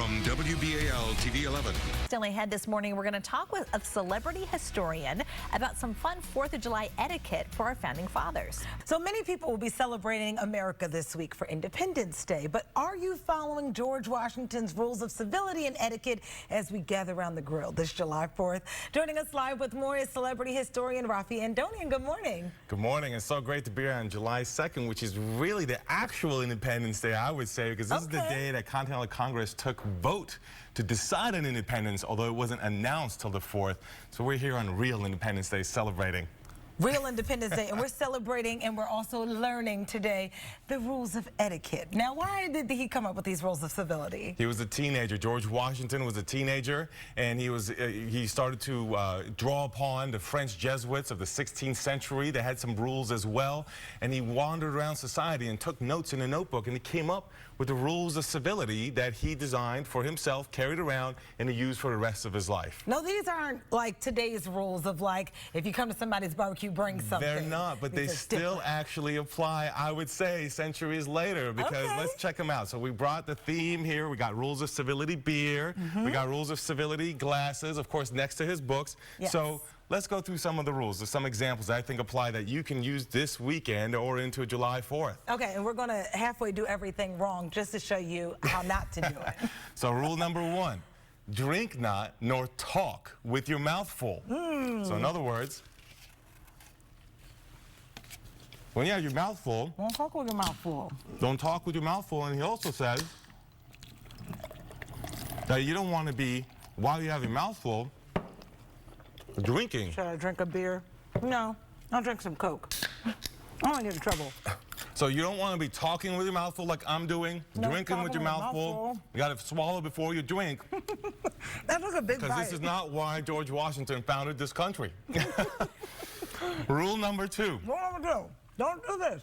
from WBAL TV 11. Still ahead this morning, we're going to talk with a celebrity historian about some fun 4th of July etiquette for our founding fathers. So many people will be celebrating America this week for Independence Day, but are you following George Washington's rules of civility and etiquette as we gather around the grill this July 4th? Joining us live with more is celebrity historian Rafi Andonian. Good morning. Good morning. It's so great to be here on July 2nd, which is really the actual Independence Day, I would say, because this is the day that Continental Congress took vote to decide on independence, although it wasn't announced till the 4th. So we're here on real Independence Day celebrating. Real Independence Day, and we're celebrating and we're also learning today the rules of etiquette. Now, why did he come up with these rules of civility? He was a teenager. George Washington was a teenager, and he started to draw upon the French Jesuits of the 16th century. They had some rules as well, and he wandered around society and took notes in a notebook, and he came up with the rules of civility that he designed for himself, carried around, and he used for the rest of his life. No, these aren't like today's rules of like, if you come to somebody's barbecue, bring something. They're not, but they still actually apply, I would say, centuries later, because let's check them out. So we brought the theme here. We got rules of civility beer. We got rules of civility glasses, of course, next to his books. Yes. So let's go through some of the rules. There's some examples that I think apply that you can use this weekend or into July 4th. Okay, and we're going to halfway do everything wrong just to show you how not to do it. So rule number 1, drink not nor talk with your mouth full. So in other words, when you have your mouth full, Don't talk with your mouth full. don't talk with your mouth full. And he also says that you don't want to be, while you have your mouth full, drinking. Should I drink a beer? No, I'll drink some Coke. I don't want to get in trouble. So you don't want to be talking with your mouth full like I'm doing, No, drinking with your mouth full. You got to swallow before you drink. That was a big bite. Because this is not why George Washington founded this country. Rule number 2. What am I gonna do? Don't do this.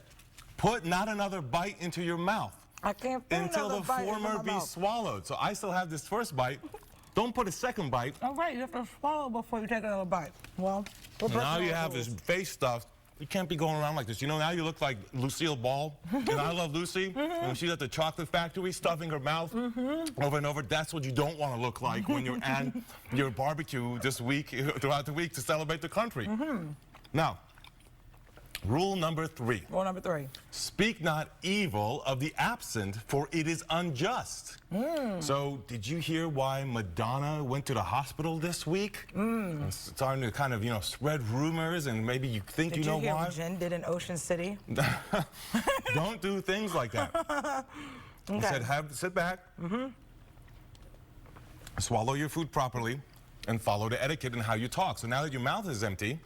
Put not another bite into your mouth I can't put until another the bite into former my be mouth. swallowed. So I still have this first bite. Don't put a second bite. All right, you have to swallow before you take another bite. Well, Now you have this face stuff. You can't be going around like this. You know, now you look like Lucille Ball. And I Love Lucy. When she's at the chocolate factory stuffing her mouth over and over. That's what you don't want to look like when you're at your barbecue this week, throughout the week to celebrate the country. Now, rule number 3. Rule number 3. Speak not evil of the absent, for it is unjust. So, did you hear why Madonna went to the hospital this week? It's starting to kind of, spread rumors, and maybe you think you know why. Did you hear what Jen did in Ocean City? Don't do things like that. He said, sit back, swallow your food properly, and follow the etiquette and how you talk. So now that your mouth is empty,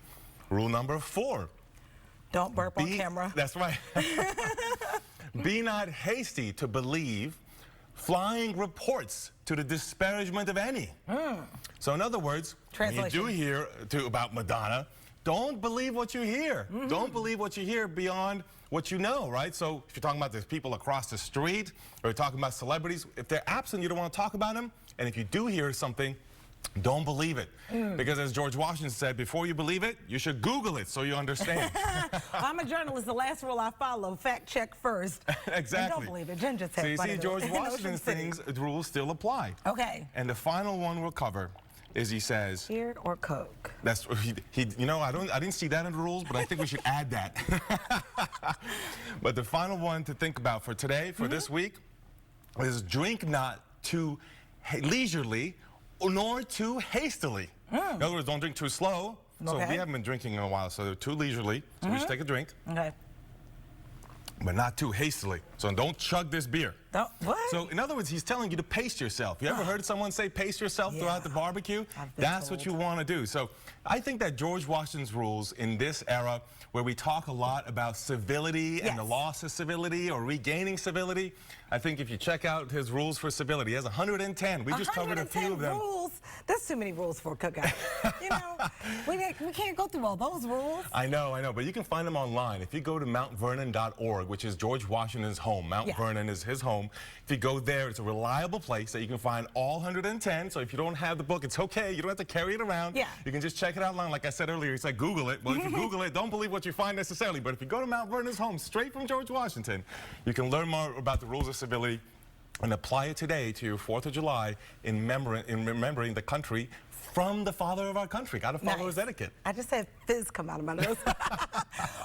rule number 4. Don't burp on camera. That's right. Be not hasty to believe flying reports to the disparagement of any. So in other words, when you do hear about Madonna, don't believe what you hear. Don't believe what you hear beyond what you know, right? So if you're talking about the people across the street, or you're talking about celebrities, if they're absent, you don't want to talk about them. And if you do hear something, don't believe it. Because as George Washington said, before you believe it, you should Google it so you understand. I'm a journalist. The last rule I follow, fact check first. Exactly. And don't believe it. Jen just had So you fun see, of it. George In Washington's Ocean City. rules still apply. Okay. And the final one we'll cover is he says, Beer or Coke? that's I didn't see that in the rules, but I think we should add that. But the final one to think about for today, for this week, is drink not too leisurely nor too hastily. In other words, don't drink too slow. So we haven't been drinking in a while, so too leisurely. So we should take a drink. Okay. But not too hastily. So don't chug this beer. What? So in other words, he's telling you to pace yourself. You ever heard someone say pace yourself throughout the barbecue? That's what you want to do. So I think that George Washington's rules in this era, where we talk a lot about civility and the loss of civility or regaining civility, I think if you check out his rules for civility, he has 110. We just covered a few of them. Rules. That's too many rules for a cookout. We can't go through all those rules. I know, but you can find them online. If you go to mountvernon.org, which is George Washington's home, Mount Vernon is his home. If you go there, it's a reliable place that you can find all 110. So if you don't have the book, it's okay. You don't have to carry it around. You can just check it out online. Like I said earlier, he said Google it. Well, if you Google it, don't believe what you find necessarily. But if you go to Mount Vernon's home, straight from George Washington, you can learn more about the rules of civility and apply it today to your 4th of July in remembering the country from the father of our country. Got to follow his etiquette. I just had fizz come out of my nose.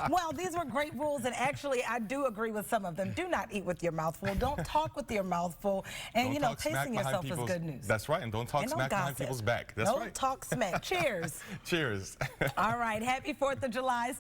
Well, these were great rules, and actually, I do agree with some of them. Do not eat with your mouth full. Don't talk with your mouth full. And, pacing yourself is good news. That's right, and don't talk smack behind people's back. That's right. Don't talk smack. Cheers. Cheers. All right, happy 4th of July.